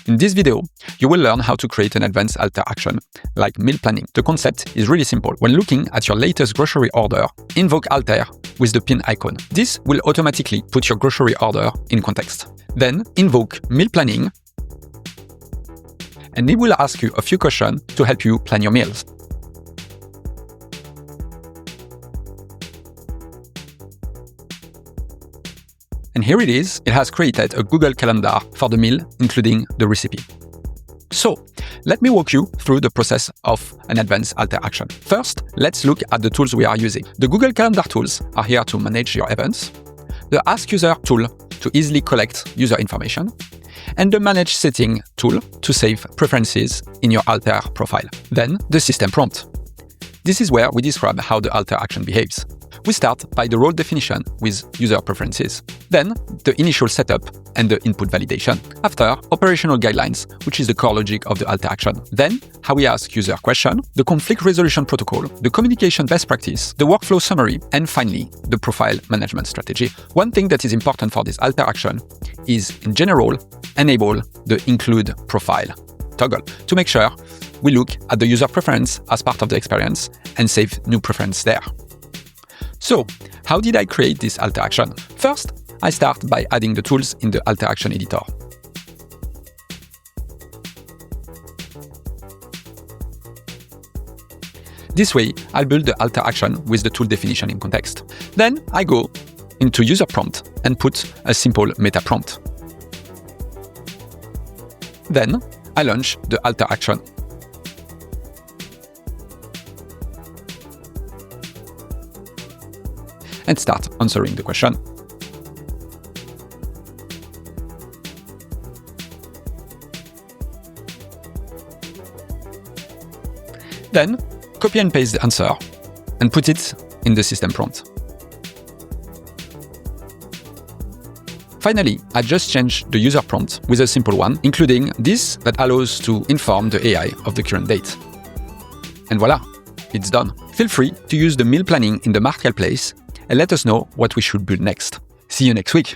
In this video, you will learn how to create an advanced alter action, like meal planning. The concept is really simple. When looking at your latest grocery order, invoke alter with the pin icon. This will automatically put your grocery order in context. Then invoke meal planning, and it will ask you a few questions to help you plan your meals. And here it is. It has created a Google Calendar for the meal, including the recipe. So, let me walk you through the process of an advanced alter action. First, let's look at the tools we are using. The Google Calendar tools are here to manage your events, the Ask User tool to easily collect user information, and the Manage Setting tool to save preferences in your alter profile. Then, the system prompt. This is where we describe how the alter action behaves. We start by the role definition with user preferences, then the initial setup and the input validation. After, operational guidelines, which is the core logic of the alter action. Then, how we ask user question, the conflict resolution protocol, the communication best practice, the workflow summary, and finally, the profile management strategy. One thing that is important for this alter action is, in general, enable the include profile toggle to make sure we look at the user preference as part of the experience and save new preference there. So, how did I create this alter action? First, I start by adding the tools in the alter action editor. This way, I'll build the alter action with the tool definition in context. Then I go into user prompt and put a simple meta prompt. Then I launch the alter action. And start answering the question. Then, copy and paste the answer and put it in the system prompt. Finally, I just changed the user prompt with a simple one, including this that allows to inform the AI of the current date. And voila, it's done. Feel free to use the meal planning in the marketplace and let us know what we should build next. See you next week.